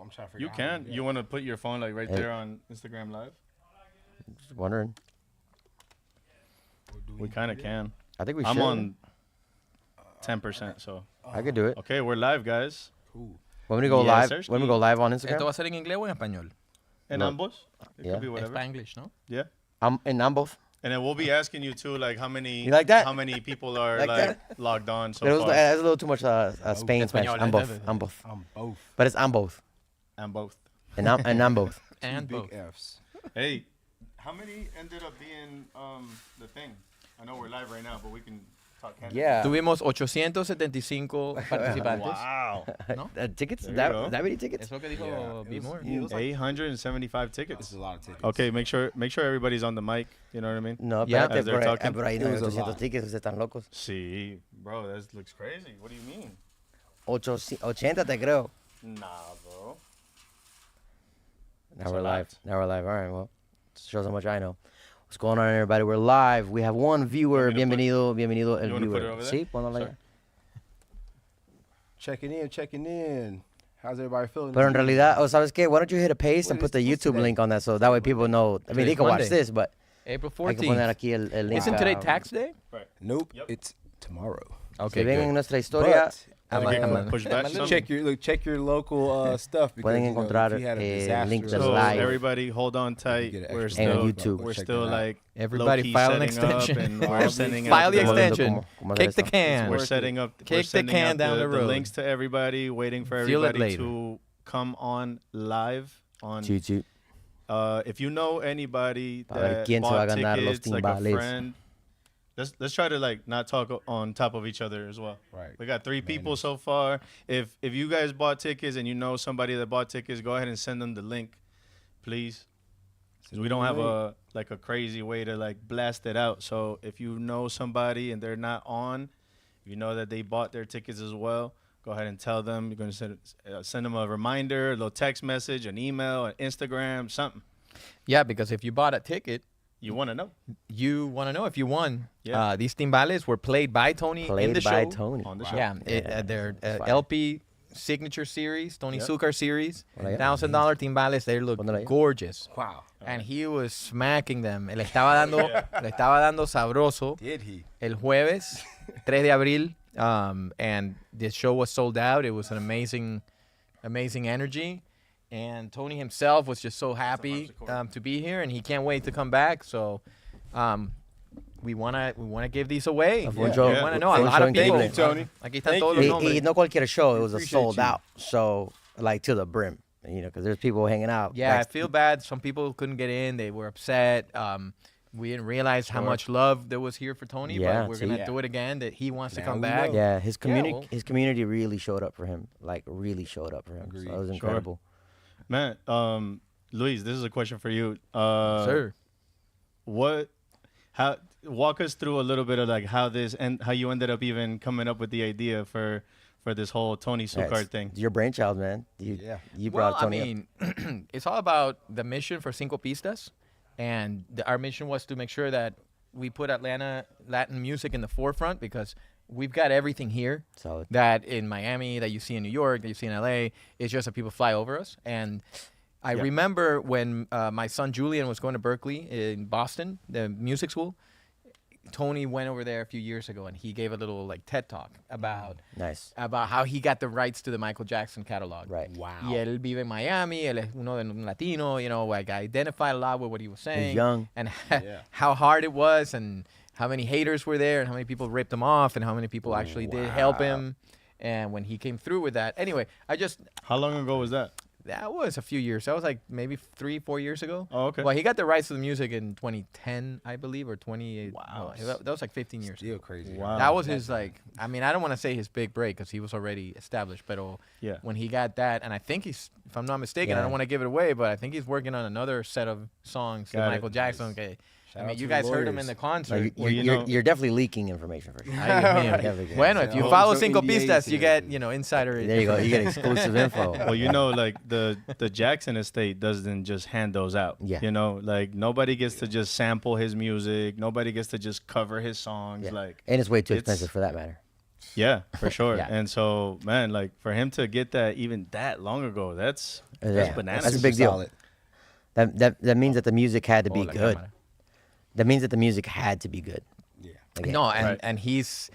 I'm trying to figure You out. can. You want to put your phone like right there on Instagram Live? Just wondering. We kind of can. I think we should. I'm on 10%, so. I could do it. Okay, we're live, guys. Cool. When we go Yes, live, sirski. when we go live on ¿Esto Instagram, va a ser en inglés o en español? En No. ambos? It Yeah. could be whatever. Spanglish, ¿no? Yeah. I'm both. And then we'll be asking you too, like how many You like that? how many people are Like like that? logged on so But it was far. a little too much Spain Spanish. Español, I'm both. everything. I'm both. I'm both. But it's I'm both. And both. And I'm both. And Big both. F's. Hey, how many ended up being the thing? I know we're live right now, but we can talk. candidly. Yeah. Tuvimos 875 participantes. Wow. ¿No? Tickets? There you That go. many tickets? Es lo que dijo Yeah, it Bimor. was- it was like- 875 This tickets. is a lot of tickets. Okay, make sure everybody's on the mic. You know what I mean? No, Yeah. espérate, As they're talking. por ahí no It hay was a 800 lot. tickets, ustedes están locos. See, bro, that looks crazy. What do you mean? 80 te creo. Nah, bro. Now That's we're a live. lot. Now we're live. All right, well, shows how much I know. What's going on, everybody? We're live. We have one viewer. Want me to Bienvenido, bienvenido el You wanna viewer. put it over there? Sí, ponlo Sorry. allá. Checking in. How's everybody feeling? Pero en this evening? realidad, ¿sabes qué? Why don't you hit a paste What and put is- the what's YouTube today? link on that so that way people know. I mean, they Today's can watch Monday. this, but April hay que poner 14th. aquí el link. Isn't today tax day? Nope. Yep. It's tomorrow. Si ven en nuestra historia, But Gotta I'm get a- pushed back some. check your local stuff because Pueden you know, encontrar, if you had a link disaster de or So something, live. everybody, hold on tight. get an We're extra still, link, YouTube. we're check still that out. like Everybody low-key file an setting up extension. and we're sending File out the the- extension. como Kick the esto. can. We're worth setting up. Kick we're the sending can out down the road. links to everybody, waiting for Feel it everybody later. to come on live on. Choo, choo. If you know anybody Pa ver that quién se va a bought ganar los tickets, like a timbales. friend, let's try to like not talk on top of each other as well. Right. We got 3 people so far. If you guys bought tickets and you know somebody that bought tickets, go ahead and send them the link, please. 'Cause we don't have a crazy way to like blast it out. So if you know somebody and they're not on, you know that they bought their tickets as well, go ahead and tell them. You're going to send them a reminder, a little text message, an email, an Instagram, something. Yeah, because if you bought a ticket, You want to know. you want to know if you won. Yeah. These timbales were played by Tony in Played the by show. Tony. On the show. Yeah, Yeah, their it's fire. LP signature series, Tony Yeah. Succar series, Hola, ya. $1,000 timbales. They look Ponelo ahí. gorgeous. Wow. And he was smacking them. Le estaba dando sabroso Did he? el jueves, 3 de abril. And the show was sold out. It was an amazing energy. And Tony himself was just so happy to be here, and he can't wait to come back. So we wanna give these away. Fue un We show- wanna know a fue un lot show of people. increíble. Tony. Aquí están Thank todos you. los Y nombres. no cualquier show, it was a Appreciate sold you. out show, like to the brim, you know, because there's people hanging out. Yeah, I next- feel bad. Some people couldn't get in. They were upset. We didn't realize how much love there was here for Tony, Yeah, but we're gonna see. do it again. That he wants to Now come we back. know. Yeah, his community, well- his community really showed up for him. Like really showed up for him. So Agreed. it was Sure. incredible. Man, Luis, this is a question for you. Sir. Walk us through a little bit of like how this and how you ended up even coming up with the idea for this whole Tony Yeah, Succar it's thing. your brainchild, man. Yeah. You Well, brought I Tony up. mean, it's all about the mission for Cinco Pistas, and our mission was to make sure that we put Atlanta Latin music in the forefront because we've got everything here Solid. that in Miami, that you see in New York, that you see in LA. It's just that people fly over us. And I Yeah. remember when my son Julian was going to Berkeley in Boston, the music school. Tony went over there a few years ago and he gave a little like TED talk about Nice. how he got the rights to the Michael Jackson catalog. Right. Wow. Y él vive en Miami, él es uno de un latino, you know, like I identified a lot with what he was saying. young. And Yeah. how hard it was and how many haters were there and how many people ripped him off and how many people actually did help him. And when he came through with that. Anyway, How long ago was that? that was a few years. That was like maybe 3-4 years ago. Oh, okay. Well, he got the rights to the music in 2010, I believe, or 28. Wow. No, that was like 15 years ago. Still crazy. Wow. That was his like. I mean, I don't want to say his big break because he was already established, but Yeah. when he got that, and I think he's, if I'm not mistaken, I Yeah. don't want to give it away, but I think he's working on another set of songs Got that it. Michael Jackson. Nice. Okay, Shout I out mean, to you the guys heard him in lawyers. the No, concert. Well, you know- you're definitely leaking information for sure. Ay, Dios mío. Definitely. Bueno, if you So- follow so Cinco NDAs Pistas, you and get everything. insider. There you go. You get exclusive info. Well, you know, like the Jackson estate doesn't just hand those out. Yeah. You know, like nobody gets to just sample his music. Nobody gets to just cover his songs. Yeah. Like And it's way too It's- expensive for that matter. Yeah, for sure. Yeah. And so, man, like for him to get that even that long ago, that's Yeah, bananas. that's a super big deal. solid. That means that the music had to be Oh, la good. cámara. That means that the music had to be good. Yeah. Like, No, and Right. and he's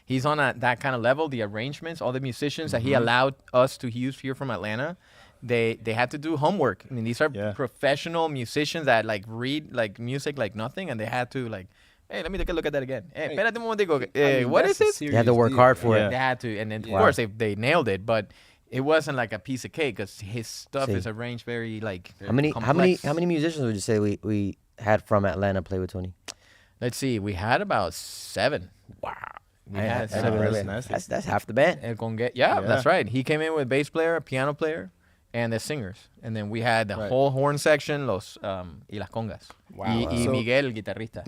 he's on that kind of level. The arrangements, all the musicians that he allowed us to use here from Atlanta, they had to do homework. I mean, these are Yeah. professional musicians that like read like music like nothing, and they had to like, hey, let me take a look at that again. Hey, Hey, espérate un momentico. I mean, What that's is a it? serious You had to work deal, hard man. for Yeah. it. They had to, and then of Wow. course they nailed it, but it wasn't like a piece of cake because his stuff See. is arranged very like. How many complex. musicians would you say we had from Atlanta play with Tony? Let's see, we had about 7. Wow. We had That's 7. really nice. That's half the band. El Congue- Yeah. yeah, that's right. He came in with bass player, piano player, and the singers. And then we had the Right. whole horn section, y las congas. Wow. Y So- Miguel, el guitarrista.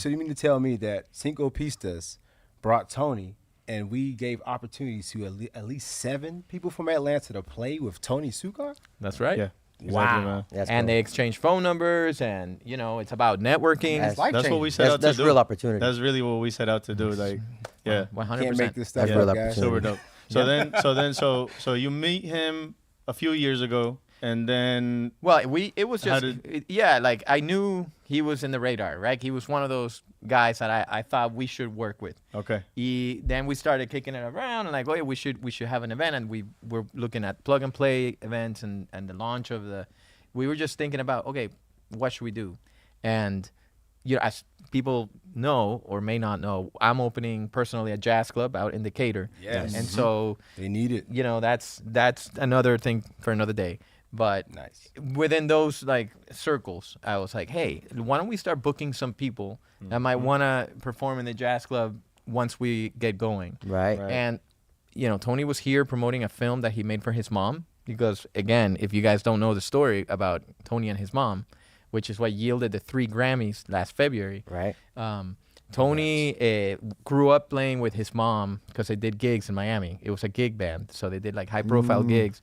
So you mean to tell me that Cinco Pistas brought Tony, and we gave opportunities to at least 7 people from Atlanta to play with Tony Succar? That's right. Yeah. Exactly, Wow. man. That's and cool. they exchange phone numbers, and, it's about networking. That's That's what we set out That's to do. real opportunity. That's really what we set out to do. Like, yeah, 100%. Can't make this stuff That's up, real guys. opportunity. super dope. So you meet him a few years ago, and then Well, it was How just, like I knew he was in the radar, right? He was one of those guys that I thought we should work with. okay, Then we started kicking it around and like, oh yeah, we should have an event, and we were looking at plug and play events and the launch of we were just thinking about, okay, what should we do? And as people know or may not know, I'm opening personally a jazz club out in Decatur. Yes. And so, They need it. that's another thing for another day. But Nice. within those like circles, I was like, hey, why don't we start booking some people that might want to perform in the jazz club once we get going? Right. Right. And Tony was here promoting a film that he made for his mom, because again, if you guys don't know the story about Tony and his mom, which is what yielded the 3 Grammys last February. Right. Tony grew up playing with his mom because they did gigs in Miami. It was a gig band, so they did like high-profile gigs.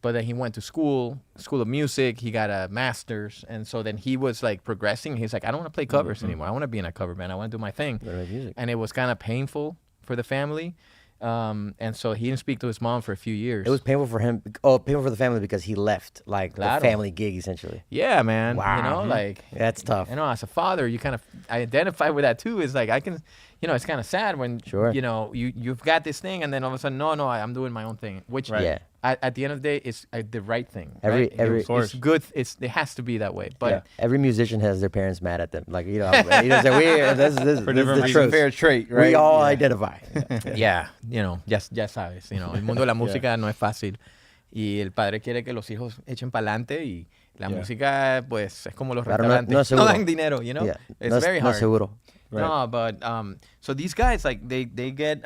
But then he went to school of music. He got a master's, and so then he was like progressing. He's like, I don't want to play covers anymore. I want to be in a cover band. I want to do my thing. Gotta make music. And it was kind of painful for the family, and so he didn't speak to his mom for a few years. It was painful for him. Oh, painful for the family because he left like Claro. the family gig essentially. yeah, man. Wow. Like. That's tough. As a father, you kind of identify with that too. It's like I can, it's kind of sad when Sure. you've got this thing, and then all of a sudden, no, I'm doing my own thing. Which, Right. Yeah. at the end of the day, it's the right thing. Every- right? every- it's course. good. It has to be that way. But Yeah. Every musician has their parents mad at them. Like this For is different the reasons. truth. Fair trait, right? We all Yeah. identify. yeah, ya sabes, el mundo de la música no es fácil, y el padre quiere que los hijos echen para adelante, y la Yeah. música, pues, es como los Claro, restaurantes, no es no seguro. dan dinero, Yeah. It's no, es- very no hard. es seguro. Right. No, but so these guys like they get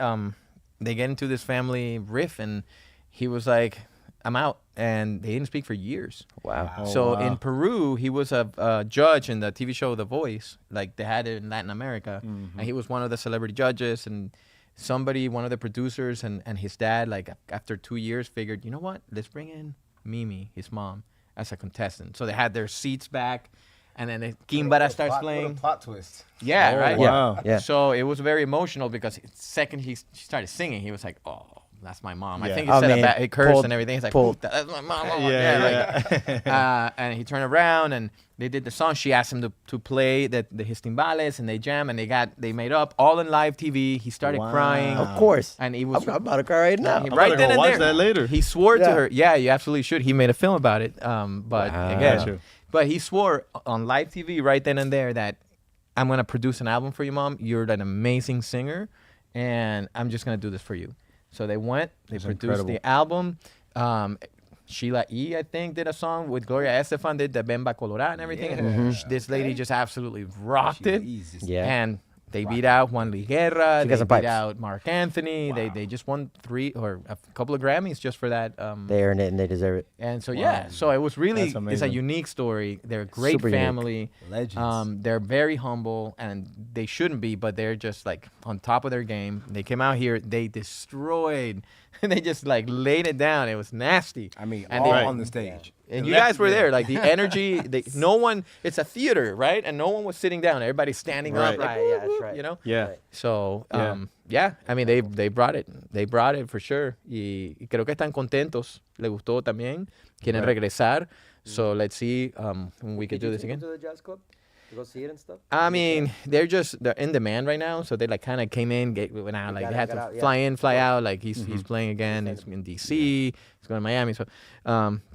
into this family riff, and he was like, I'm out, and they didn't speak for years. Wow. Oh, So wow. in Peru, he was a judge in the TV show The Voice, like they had it in Latin America, and he was one of the celebrity judges, and one of the producers and his dad, like after 2 years, figured, you know what, let's bring in Mimi, his mom, as a contestant. So they had their seats back, and then Kimbara starts playing. Plot twist. Yeah, Oh, right. wow. Yeah. So it was very emotional because the second she started singing, he was like, "Oh, that's my mom." I Yeah. think he I said mean, he cursed pulled- and everything. He's like, pulled- "Puta, that's my mom." Oh, Yeah, like, and he turned around and they did the song. She asked him to play his timbales, and they jam, and they made up all in live TV. He started Wow. crying. Of course. And he was I'm about to cry right now. he- I'm right gonna then go and watch there. that later. He swore to Yeah. her. Yeah, you absolutely should. He made a film about it. But Wow. again, Gotcha. but he swore on live TV right then and there that I'm gonna produce an album for you, Mom. You're an amazing singer, and I'm just gonna do this for you. So they went. They That's produced incredible. the album. Sheila E, I think, did a song with Gloria Estefan, did the Bemba Colorada and everything. And this lady just absolutely rocked it. Yeah. And they beat out Juan Luis Guerra. She got They some beat pipes. out Mark Anthony. They just won 3 or a couple of Grammys just for that. They earned it and they deserve it. And so yeah, so it was really That's it's a amazing. unique story. They're a great Super unique. family. Legends. They're very humble, and they shouldn't be, but they're just like on top of their game. They came out here, they destroyed they just like laid it down. It was nasty. I mean, And all they- on the stage. And They you left guys it were there. there. Like the energy, no one. It's a theater, right? And no one was sitting down. Everybody's standing Right. up. Like, Right, yeah, that's right. You know. Yeah. Right. So, Yeah. yeah. I mean, they brought it. They brought it for sure. Y creo que están contentos. Le gustó también. Quieren Right. regresar. So let's see when we could do Did you this take again. them to the jazz club to go see it and stuff? I mean, they're in demand right now, so they like kind of came in, went out, like got they it, had got to out, yeah. fly in, fly out. Like he's Mm-hmm. playing again. He's in DC. He's going to Miami. So,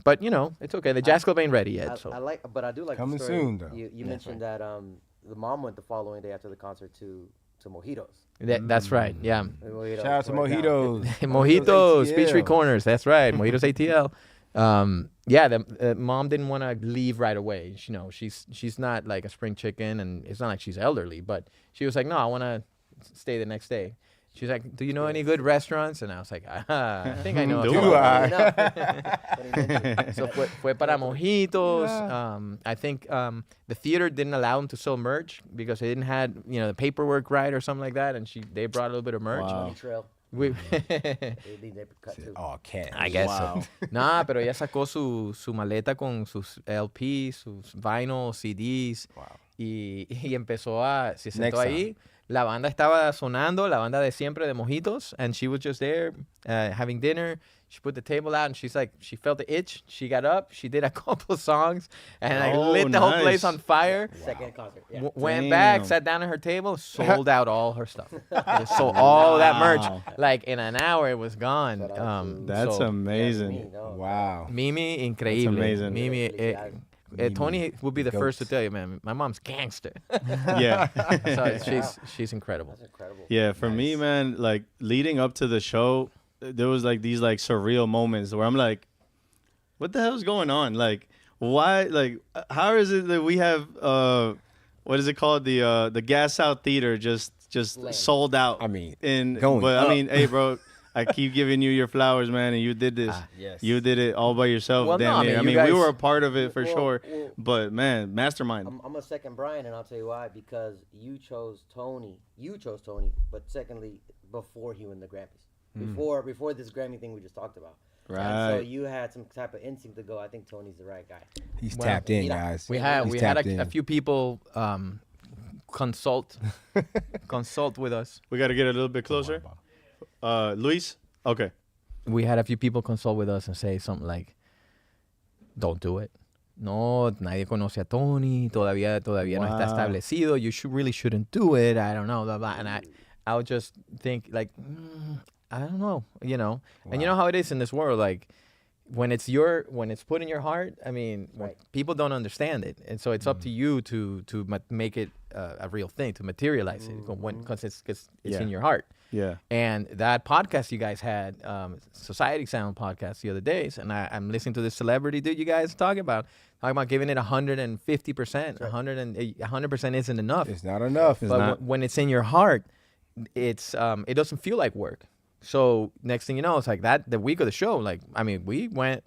but you know, it's okay. The jazz club ain't ready yet. So I like, but I do like Coming the story. soon, though. You mentioned that the mom went the following day after the concert to Mojitos. that's right. Yeah, Mojitos Shout out to right down. Mojitos. Mojitos, Peach Tree ATL. Corners. That's right, Mojitos ATL. Yeah, the mom didn't want to leave right away. You know, she's not like a spring chicken, and it's not like she's elderly, but she was like, no, I want to stay the next day. She's like, do you know any good restaurants? And I was like, I think I know. a Do few. I? So fue para Mojitos. I think the theater didn't allow them to sell merch because they didn't had the paperwork right or something like that, and they brought a little bit of merch. Wow. Money Trail. We, They cut too. Oh, cat. I guess Wow. so. Nah, pero ella sacó su maleta con sus LPs, sus vinyl, CDs. Wow. Y empezó se Next sentó ahí. La banda estaba sonando, la banda de siempre de Mojitos, and she was just there having dinner. She put the table out, and she felt the itch. She got up, she did a couple songs, and I Oh, lit the whole place nice. on fire. Second concert. Yeah. Went back, Damn. sat down at her table, sold out all her stuff. Just sold all that merch. Wow. Like in an hour, it was gone. Shout out to- That's so- amazing. Wow. Mimi, increíble. amazing. Mimi, Tony would be the first to Goats. tell you, man. My mom's gangster. Yeah. So she's incredible. That's incredible. Yeah, for me, man, like leading up to the show, there was like these like surreal moments where I'm like, what the hell's going on? Like, why? Like, how is it that we have what is it called? The Gas Out Theater just Lame. sold out. I mean, but going I up. mean, hey, bro. I keep giving you your flowers, man, and you did this. yes. You did it all by yourself. Well, no, damn I near. mean, I you mean, guys- we were a part of it for Well, sure. well, But man, mastermind. I'm a second Brian, and I'll tell you why. Because you chose Tony. You chose Tony, but secondly, before he won the Grammys, before this Grammy thing we just talked about. And so Right. you had some type of instinct to go. I think Tony's the right guy. He's Well, tapped in, you know, guys. We had He's we had tapped a in. few people consult with us. We got to get a little bit closer. Luis. Okay. We had a few people consult with us and say something like, "Don't do it. No, nadie conoce a Tony. Todavía no está Wow. establecido. You really shouldn't do it. I don't know, blah blah." And I would just think like, I don't know, And you know how it is in this world, like. When it's put in your heart, I mean, Right. people don't understand it, and so it's up to you to make it a real thing, to materialize it, because it's Yeah. in your heart. Yeah. And that podcast you guys had, Society Sound podcast the other days, and I'm listening to this celebrity dude you guys talking about giving it 150%. 100% isn't enough. It's not enough. But not. when it's in your heart, it doesn't feel like work. So next thing you know, it's like the week of the show, like, I mean, we went,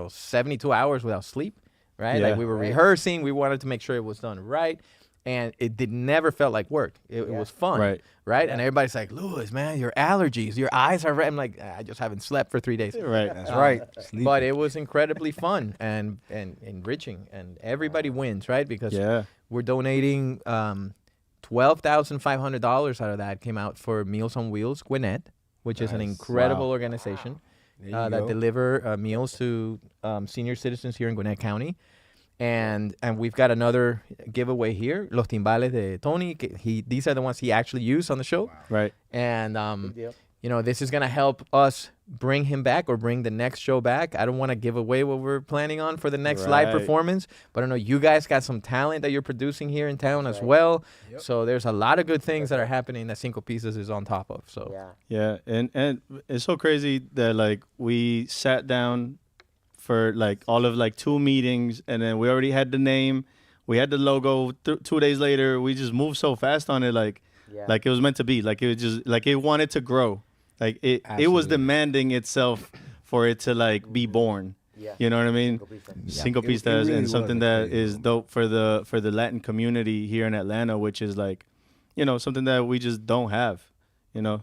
72 hours without sleep, right? Yeah. Like we were rehearsing. We wanted to make sure it was done right. And it never felt like work. It was fun, Right. And everybody's like, Louis, man, your allergies, your eyes are red. I'm like, I just haven't slept for 3 days. Right. That's right. Sleep. But it was incredibly fun and enriching. And everybody wins, right? Because Yeah. we're donating $12,500 out of that came out for Meals on Wheels, Gwinnett, which is an Nice. incredible Wow. organization There you that go. deliver meals to senior citizens here in Gwinnett County. And we've got another giveaway here, Los Timbales de Tony. These are the ones he actually used on the show. Right. And Big deal. this is gonna help us bring him back or bring the next show back. I don't want to give away what we're planning on for the next live Right. performance, but I know you guys got some talent that you're producing here in town as Right. well. Yep. So there's a lot of good things that are happening that Cinco Pieces is on top of. So Yeah. Yeah, and it's so crazy that like we sat down for like all of like 2 meetings, and then we already had the name, we had the logo. 2 days later, we just moved so fast on it, like Yeah. it was meant to be. Like it was just like it wanted to grow. Like it was Absolutely. demanding itself for it to like be born. Yeah. You know what I mean? Go Pizza. Cinco It Pistas, really and was something a that crazy is moment. dope for the Latin community here in Atlanta, which is like, something that we just don't have.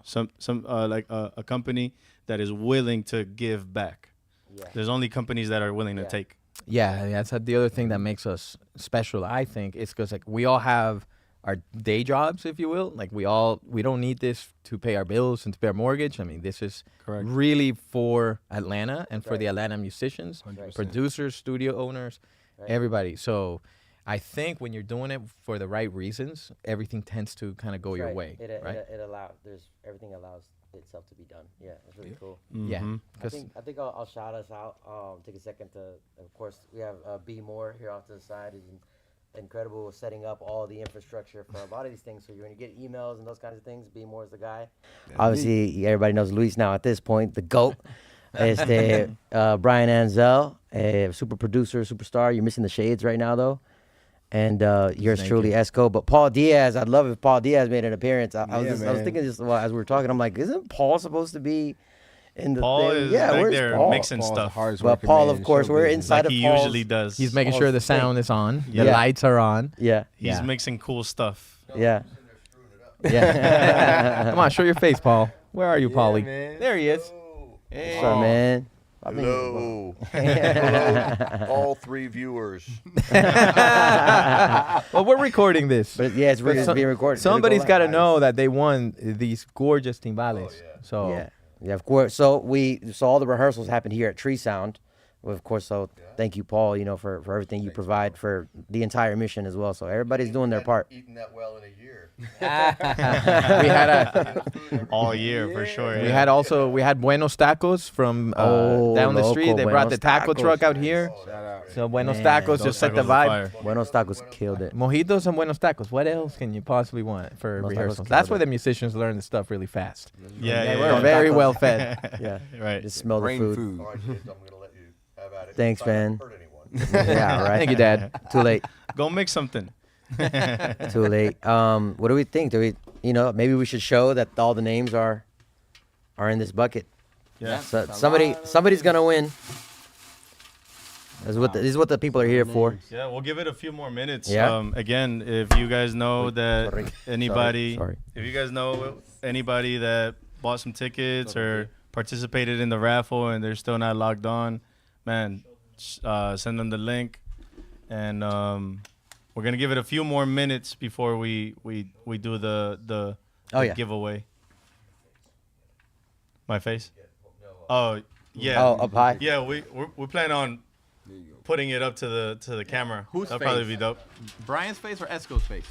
Some like a company that is willing to give back. Yeah. There's only companies that are willing to Yeah. take. Yeah, that's the other thing that makes us special, I think, is because like we all have our day jobs, if you will. Like we don't need this to pay our bills and to pay our mortgage. I mean, this is Correct. really for Atlanta and for Right. the Atlanta musicians, 100%. producers, studio owners, Right. everybody. So I think when you're doing it for the right reasons, everything tends to kind of go your Right. way, right? It allows. Everything allows itself to be done. Yeah, it's really cool. Yeah, Mhm. I because think I'll shout us out. Take a second to, of course, we have B Moore here off to the side. He's incredible with setting up all the infrastructure for a lot of these things. So you're gonna get emails and those kinds of things. B Moore is the guy. Obviously, everybody knows Luis now at this point, the GOAT. Brian Anzel, a super producer, superstar. You're missing the shades right now, though. And yours Thank truly, you. Esco. But Paul Diaz, I'd love if Paul Diaz made an appearance. I was man. thinking just as we were talking, I'm like, isn't Paul supposed to be in the Paul thing? is Yeah, back where's there Paul? mixing Paul's the stuff hardest But working Paul, man of in course, show we're business. inside like of he Paul's- usually does. he's making Paul's sure the thing. sound is on, the Yeah. lights are on. Yeah, He's Yeah. mixing cool stuff. yeah. Yeah. Come on, show your face, Paul. Where are you, Paulie? man. There he is. What's up, man? I mean, Hello. Hello, all three viewers. Well, we're recording this. But yeah, it's, But it's some- being recorded. Somebody's It'll got go to know that they won these gorgeous timbales. So live. Yeah, yeah, of course. So all the rehearsals happened here at Tree Sound. Well, of course, so thank you, Paul, for everything you provide for the entire mission as well. So everybody's doing their part. Eating that well in a year. we had All year for sure. we yeah. had Buenos Tacos from down the street. They brought the taco Buenos truck out Tacos. here. Shout out. So Buenos Man. Tacos Those just set tacos the are vibe. fire. Buenos Tacos killed it. Mojitos and Buenos Tacos. What else can you possibly want for Buenos Tacos rehearsals? killed That's it. where the musicians learn the stuff really fast. Yeah, Yeah, yeah, we're yeah. Very tacos. well fed. Yeah, Right. just smell the Brain food. food. All right, kids, I'm going to let you have at it. Thanks, Try not to man. hurt anyone. Yeah, right. Thank you, Dad. Too late. Go make something. Too late. What do we think? Do we, maybe we should show that all the names are in this bucket. Yeah. So somebody's gonna win. This is what the people are here for. Yeah, we'll give it a few more minutes. Yeah. Again, if you guys know that Sorry. anybody, Sorry. if you guys know anybody that bought some tickets or participated in the raffle and they're still not logged on, man, send them the link, and we're gonna give it a few more minutes before we do the Oh, yeah. giveaway. My face? Oh yeah. Oh, up high. Yeah, we plan on putting it up to the camera. Whose That'll probably face? be dope. Brian's face or Esco's face?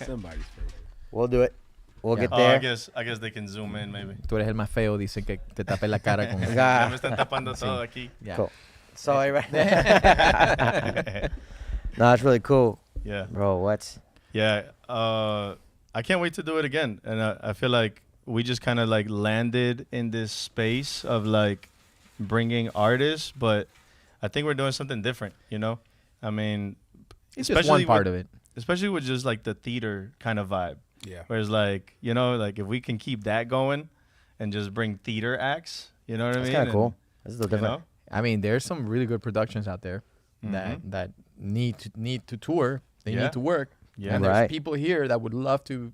Somebody's favorite. We'll do it. We'll get Oh, there. I guess they can zoom in maybe. Tú eres el más feo, dice que te tape la cara con. Ya me están tapando todo aquí. Yeah. Cool. So no, it's really cool, Yeah. bro. What? Yeah. I can't wait to do it again. And I feel like we just kind of like landed in this space of like bringing artists, but I think we're doing something different, I mean, It's just one part of it. especially with just like the theater kind of vibe. Yeah. Whereas like, like if we can keep that going and just bring theater acts, you know what I That's mean? kind of And, cool. This is a little you different. know? I mean, there's some really good productions out there that need to tour. They Yeah. need to work. Yeah. And there's Right. people here that would love to,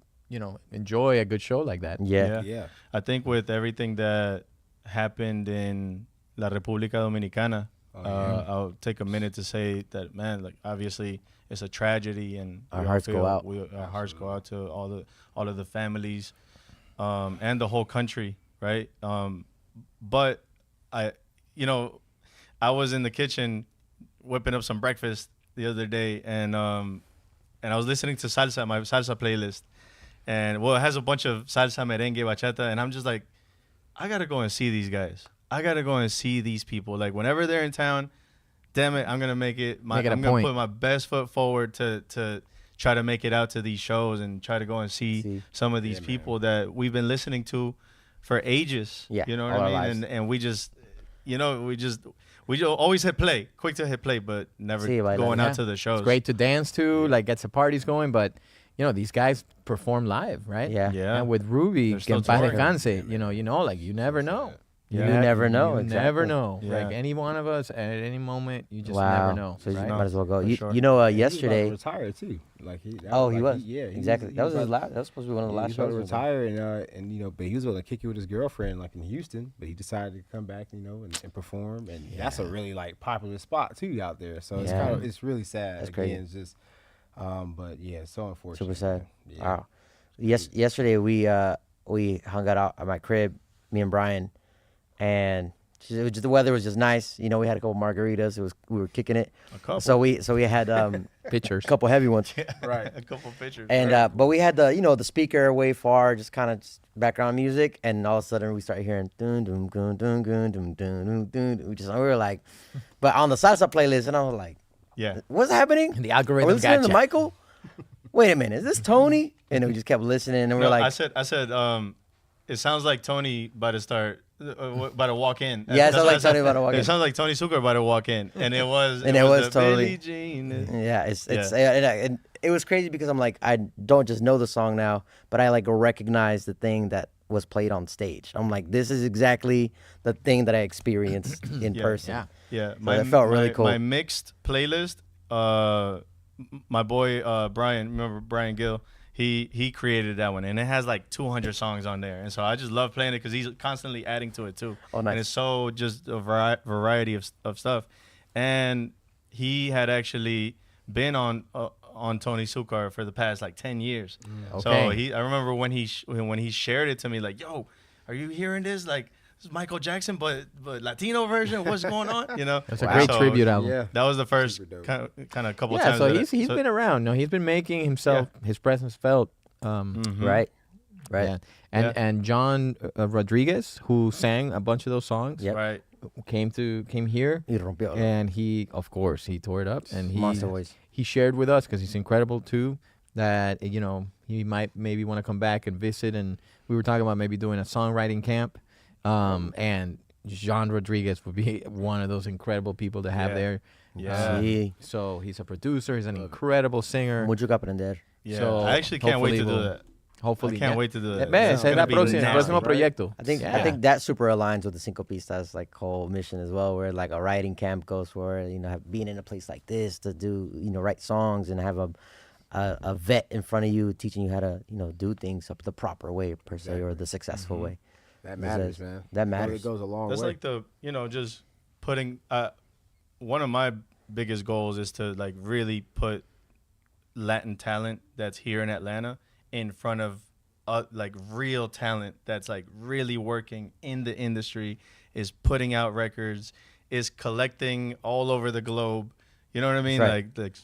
enjoy a good show like that. Yeah. Yeah. I think with everything that happened in La República Dominicana, I'll take a minute to say that, man, like obviously it's a tragedy, and Our we all hearts go feel- out. Our hearts go out to all of the families, and the whole country, right? But I was in the kitchen whipping up some breakfast the other day, and I was listening to salsa, my salsa playlist. And it has a bunch of salsa, merengue, bachata, and I'm just like, I gotta go and see these guys. I gotta go and see these people. Like whenever they're in town, damn it, I'm gonna make it. I'm Make it a gonna point. put my best foot forward to try to make it out to these shows and try to go and see some of these people that we've been listening to for ages. Yeah, You know what all our I mean? lives. And we just, we always hit play, quick to hit play, but never Sí, bailar. going Yeah. out to the shows. It's great to dance to, like gets the parties going, but these guys perform live, right? Yeah. Yeah. And with Ruby, They're que en still paz touring. descanse, like you never know. You never know. You exactly. never know. Yeah. Like any one of us at any moment, you just Wow. never know. So you right? might as well go. For You, sure. you know, He was about to yesterday. retire too. Like he He was. yeah, exactly. he That was his about- last. That was supposed to be one of the Yeah, last he was about to shows. retire, and but he was going to kick it with his girlfriend, like in Houston. But he decided to come back, and perform, and that's a really like popular spot too out there. So it's Yeah. it's really sad. That's Again, crazy. It's just, but yeah, it's so unfortunate. Super sad. man. Yeah. Wow. Yesterday we hung out at my crib, me and Brian, and the weather was just nice. We had a couple margaritas. We were kicking it. A couple. So we had Pictures. a couple heavy ones. Right. A couple pictures. And but we had the speaker way far, just kind of background music, and all of a sudden we started hearing dun dun dun dun dun dun dun dun. We were like, but on the salsa playlist, and I was like, yeah. what's happening? The Are we algorithm listening got to you. Michael? Wait a minute, is this Tony? And then we just kept listening, and we're No, like, I said, it sounds like Tony about to start, about to walk in. Yeah, it sounds That's what like I said. Tony about to walk in. It sounds like Tony Succar about to walk in, and it was. And it was the totally- Billie Jean. yeah, and it was crazy because I'm like, I don't just know the song now, but I like recognize the thing that was played on stage. I'm like, this is exactly the thing that I experienced in Yeah. person. Yeah, that felt really cool. My mixed playlist. My boy Brian, remember Brian Gill? He created that one, and it has like 200 songs on there, and so I just love playing it because he's constantly adding to it too. Oh, nice. And it's so just a variety of stuff, and he had actually been on Tony Succar for the past like 10 years. So Okay. I remember when he shared it to me, like, yo, are you hearing this? Like, this is Michael Jackson, but Latino version. What's going on? That's a great So, tribute album. Yeah. That was the first Super dope. kind of couple Yeah, times. so that he's been around. No, he's been making himself his presence felt. Right? Yeah. And John Rodriguez, who sang a bunch of those songs, Yep. right. came here, Y rompió. and he tore it up, and Monster voice. he shared with us because he's incredible too. That he might maybe want to come back and visit, and we were talking about maybe doing a songwriting camp, and John Rodriguez would be one of those incredible people to have Yeah. there. Yeah. Sí. So he's a producer. He's an incredible singer. Mucho que aprender. Yeah. So I actually can't wait to hopefully do we'll- that. Hopefully, I can't wait to do that. Ves, It's es gonna la be próxima, nasty. próximo proyecto. I think that super aligns with the Cinco Pistas like whole mission as well, where like a writing camp goes for being in a place like this to do write songs and have a vet in front of you teaching you how to do things up the proper way per se or the successful way. That matters, man. That matters. It goes a long That's way. like the just putting. One of my biggest goals is to like really put Latin talent that's here in Atlanta in front of like real talent that's like really working in the industry, is putting out records, is collecting all over the globe. You know what I mean? Right. Like,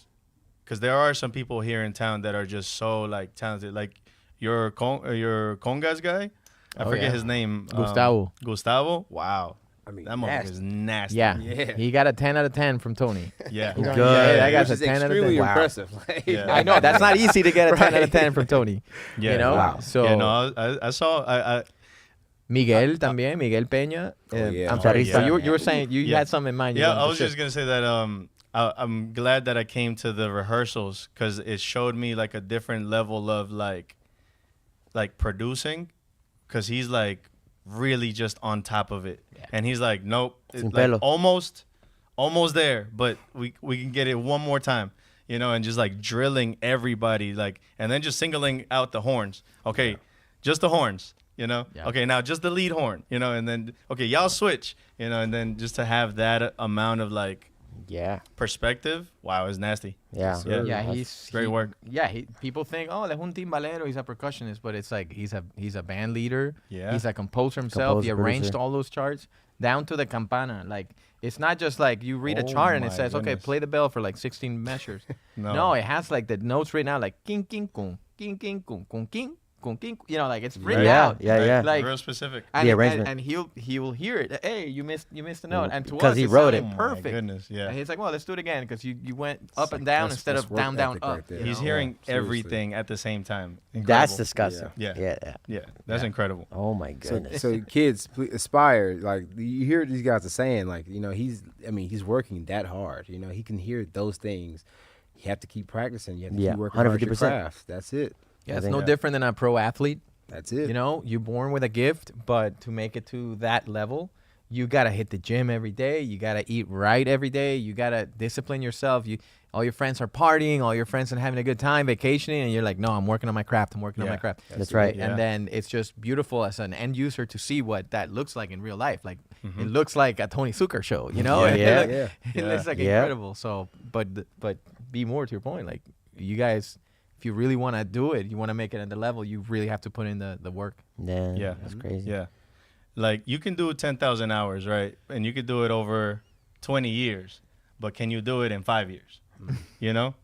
because there are some people here in town that are just so like talented. Like your congas guy, I Oh, forget yeah. his name. Gustavo. Gustavo. Wow. I mean, That motherfucker is nasty. Yeah. Yeah. He got a 10 out of 10 from Tony. Yeah. Good. Yeah, that which guy's a is 10 out of 10. extremely Wow. impressive. Yeah. I know that's not easy to get a 10 out of 10 from Tony. Yeah. You know. Wow. So Yeah, no, I saw. Miguel también, Miguel Peña. yeah. I'm sorry. Oh, So yeah. you were saying you Yeah. had something in mind. you Yeah, wanted I to was share. just gonna say that I'm glad that I came to the rehearsals because it showed me like a different level of like producing, because he's like really just on top of it, and he's like, nope, Sin like pelo. almost there, but we can get it one more time, and just like drilling everybody, like, and then just singling out the horns. Okay, just the horns. Yeah. Okay, now just the lead horn, and then okay, y'all switch, and then just to have that amount of like Yeah. perspective, wow, it's nasty. Yeah. Yeah. Yeah, That's- he's great work. Yeah, people think, oh, es un timbalero, he's a percussionist, but it's like he's a band leader. Yeah. He's a composer himself. Composer, He arranged producer. all those charts down to the campana. Like it's not just like you read a Oh chart and it my says, okay, goodness. play the bell for like 16 measures. No. No, it has like the notes written out like king king kung king king kung kung king kung king. Like it's written Yeah, out. yeah, yeah. Like real specific. and, The and, arrangement. and he will hear it. Hey, you missed a note. And to Because us, he it wrote sounded it. Oh my perfect. goodness, yeah. And he's like, well, let's do it again because you went up and down instead that's of work down, down, ethic up. right there. you He's know? hearing seriously. everything at the same time. That's Incredible. disgusting. Yeah. Yeah. Yeah, that's incredible. Oh my So, goodness. so kids, please aspire. Like you hear what these guys are saying. Like he's working that hard. He can hear those things. You have to keep practicing. You have to Yeah, keep working hard at your 150%. craft. That's it. Yeah, I it's think- no different than a pro athlete. That's it. You're born with a gift, but to make it to that level, you gotta hit the gym every day. You gotta eat right every day. You gotta discipline yourself. All your friends are partying. All your friends are having a good time, vacationing, and you're like, no, I'm working on my craft. I'm working on my craft. That's right. Yeah. And then it's just beautiful as an end user to see what that looks like in real life. Like it looks like a Tony Succar show, you know? Yeah. It looks like Yeah. incredible. So, but be more to your point. Like you guys, if you really want to do it, you want to make it at the level, you really have to put in the work. Yeah. Yeah. That's crazy. Yeah. Like you can do 10,000 hours, right? And you could do it over 20 years, but can you do it in 5 years? You know?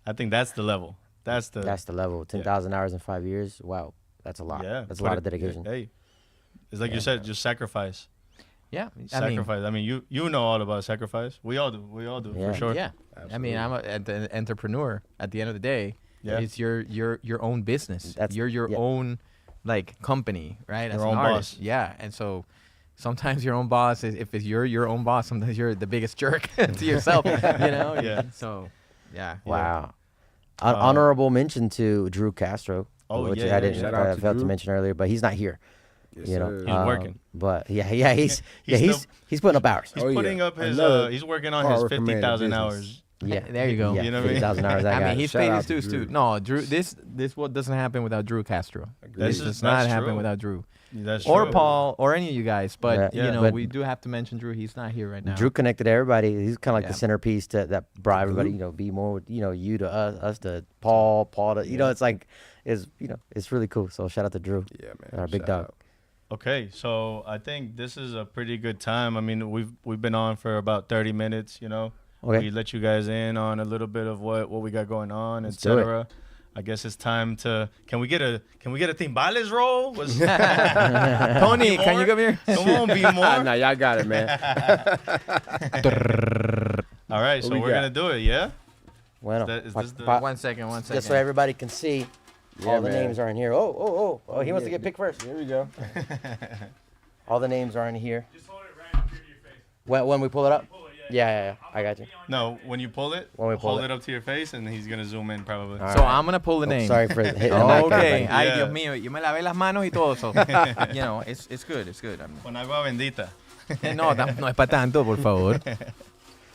I think that's the level. That's the level. 10,000 hours in 5 years. Wow. That's a lot. Yeah. That's a lot of dedication. Hey. It's like you said, just sacrifice. Yeah. Sacrifice. I mean, you know all about sacrifice. We all do. Yeah. For sure. Yeah. I mean, I'm an entrepreneur at the end of the day. Yeah. It's your own business. You're your yeah. own like company, right? Your As own an artist. boss. Yeah. And so sometimes your own boss is, if it's you're your own boss, sometimes you're the biggest jerk to yourself, you know? Yeah. So, yeah. Wow. Honorable mention to Drew Castro. Oh, which yeah, I didn't shout out to failed to Drew. mention earlier, but he's not here. Yes, You know, sir. He's working. But yeah, he's He's he's putting up hours. He's Oh, yeah. putting up his Another he's working on hard his worker man in 50,000 business. hours. Yeah, There you go. Yeah, You know what I mean? 50,000 hours. That I guy. mean, he's Shout paid out his to dues Drew. too. No, Drew. This what doesn't happen without Drew Castro. This This is- does not that's happen true. without Drew That's or true. Paul or any of you guys. But Yeah. you know, But- we do have to mention Drew. He's not here right now. Drew connected everybody. He's kind of like Yeah. the centerpiece that brought everybody. You know, be more. You know, you to us to Paul to. You know, it's like, it's really cool. So shout out to Drew. Yeah, man. Our big Shout dog. out. Okay, so I think this is a pretty good time. I mean, we've been on for about 30 minutes, you know. Okay. We let you guys in on a little bit of what we got going on, Let's do it. etc. I guess it's time to can we get a Timbales roll? Tony, can you come here? Come on, be more. Nah, y'all got it, man. All right, so What we we're got? gonna do it, yeah? Bueno, Is this the- One second. just so everybody can see, Yeah, all the man. names are in here. Oh, he wants to get picked first. Here we go. All the names are in here. Just hold it right up here to your face. When we pull it up. Pull it, Yeah, I got you. No, when you pull it, When we pull hold it. it up to your face, and he's gonna zoom in probably. All So right. I'm gonna pull the Oh, name. sorry for hitting the mic. Okay. everybody. Ay, Yeah. Dios mío. Yo me lavé las manos y todo. So, you know, it's good. It's good. Con agua bendita. No, no es para tanto, por favor.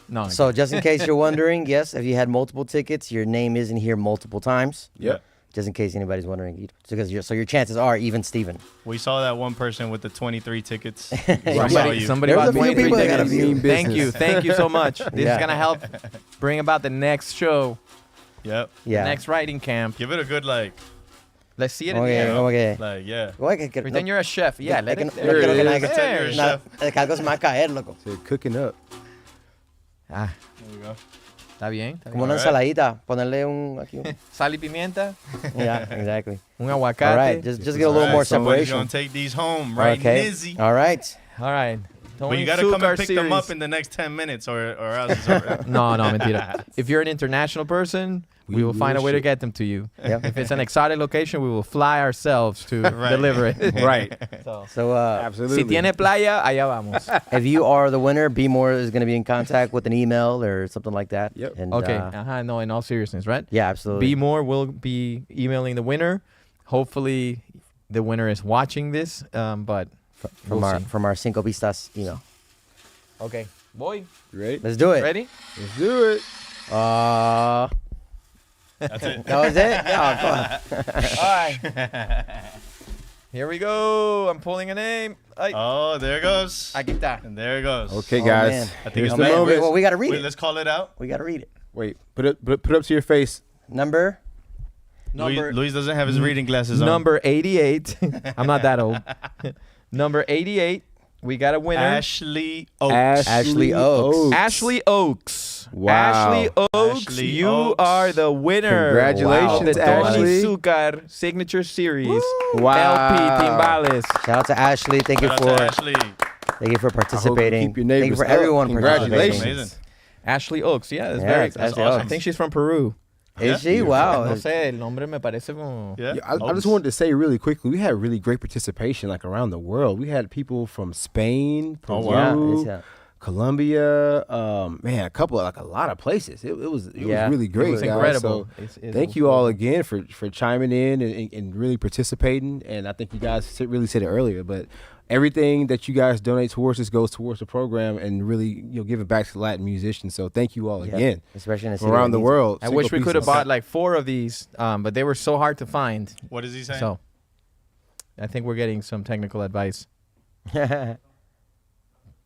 No. So just in case you're wondering, yes, if you had multiple tickets, your name isn't here multiple times. Yep. Just in case anybody's wondering, because your chances are even Steven. We saw that one person with the 23 tickets. We saw Somebody, you. somebody There's bought a few 23 people that got a tickets. few. Thank you so much. This Yeah. is gonna help bring about the next show, Yep. Yeah. next writing camp. Give it a good like. Let's see it in the Okay, end. okay. Like yeah. Pretend you're a chef. Yeah, let it. There it is. Pretend you're a chef. El cargo se me va a caer, loco. So cooking up. Ah, There we go. está bien. Está Como bien. una ensaladita. Ponerle un aquí. Sal y pimienta, Yeah, exactly. un All aguacate. right, just get a little Alright, more somebody's separation. gonna take these home, right, Okay. Nizzy? All right. All right. But Tony you gotta come Succar and pick them up series. in the next 10 minutes, or else it's over. No, mentira. If you're an international person, we will find a way to get them to you. Yep. If it's an exotic location, we will fly ourselves to Right. deliver it. Right. So Absolutely. Si tiene playa, allá vamos. if you are the winner, Be More is going to be in contact with an email or something like that. Yep. And, Okay. No, in all seriousness, right? yeah, absolutely. Be More will be emailing the winner. Hopefully, the winner is watching this. But from we'll see. our Cinco Pistas email. Okay, boy, You ready? Let's do it. ready? Let's do it. That's it. That was it? Yeah, come on. All right. Here we go. I'm pulling a name. Ay, Oh, there it goes. aquí está. And there it goes. Okay, Oh, guys. man. I think Here's it's the man. moment. Well, we got to read Wait, it. let's call it out. We got to read it. Wait, put it up to your face. Number Luis doesn't have his reading glasses on. Number 88. I'm not that old. Number 88. We got a winner. Ashley Oaks. Ashley Oaks. Ashley Oaks. Wow. Ashley Oaks, Ashley you Oaks. are the winner. Congratulations, of the Tony Ashley. Succar signature series. Wow. LP Timbales. Shout out to Ashley. Thank you Shout for out to Ashley. participating. keep your Thank you neighbors for up. everyone Congratulations. participating. Amazing. Ashley Oaks. Yeah, that's Yeah, very. it's Ashley awesome. I think she's from Peru. Is she? Wow. No sé, el nombre me parece como. Yeah. Yeah, I Oaks. just wanted to say really quickly, we had really great participation like around the world. We had people from Spain, Peru, wow. Yeah, Colombia, man, a lot of places. It was Yeah. really great. It was guys. incredible. So thank you all again for chiming in and really participating. And I think you guys really said it earlier, but everything that you guys donate towards this goes towards the program and really give it back to Latin musicians. So thank you all again. Especially in a from city around that the needs world. I wish we could have Pistas. bought like 4 of these, but they were so hard to find. What is he saying? So I think we're getting some technical advice. it.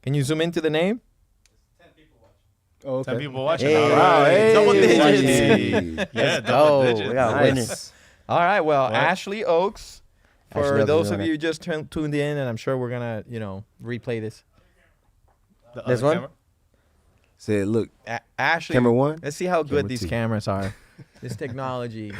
Can you zoom into the name? Oh, 10 okay. people watching. Hey. All Wow, right. hey. Double digits. Yeah, Let's double go. digits. We got Nice. winners. All right. Well, What? Ashley Oaks. For Ashley Oaks those is of on you it. who just tuned in, and I'm sure we're gonna, replay this. The This other one? camera? Said, look, Ashley, camera 1. let's see how good Camera these 2. cameras are. This technology.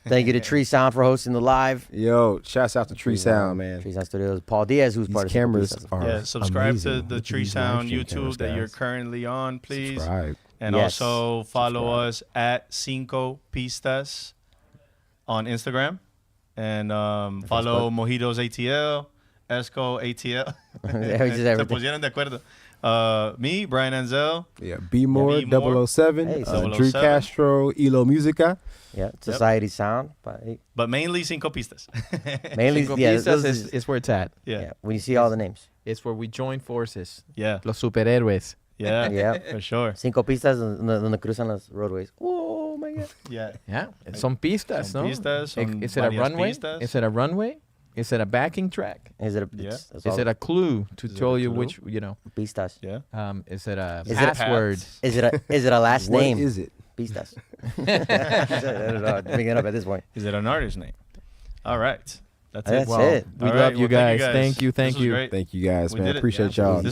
Thank you to Tree Sound for hosting the live. Yo, shouts out to Tree Sound, man. Tree Sound Studios. Paul Diaz, who's These part of cameras Cinco Pistas. are Yeah, subscribe to amazing. the Look at Tree these live Sound stream YouTube cameras, that you're guys. currently on, please. Subscribe. And Yes. also follow Subscribe. us at Cinco Pistas on Instagram. And follow Mojitos ATL, Esco ATL. Yeah, we just Se everything. pusieron de acuerdo. Me, Brian Anzel. Yeah, B More, B More. 007, Hey, Drew 007. Castro, Elo Musica. Yeah, Society Sound. But But mainly Cinco Pistas. mainly, Cinco yeah, Pistas those is where it's at. yeah. When you see all the names. It's where we join forces. Yeah. Los superhéroes. Yeah. Yeah. For sure. Cinco pistas donde cruzan los roadways. Oh my God. Yeah. Yeah. Son pistas, Son no? pistas, son Is it a varias runway? pistas. Is it a runway? Is it a backing track? Is it a? Yeah. It's Is all it a clue to Is it tell a you clue? which, pistas? Yeah. is it a Is it a password? Is it a last What name? is it? Pistas. I don't know. Bring it up at this point. Is it an artist name? All right. That's it. That's Well, it. we All love right, you well, guys. Thank you. This was great. Thank you guys, We man. did it. Appreciate Yeah. y'all. This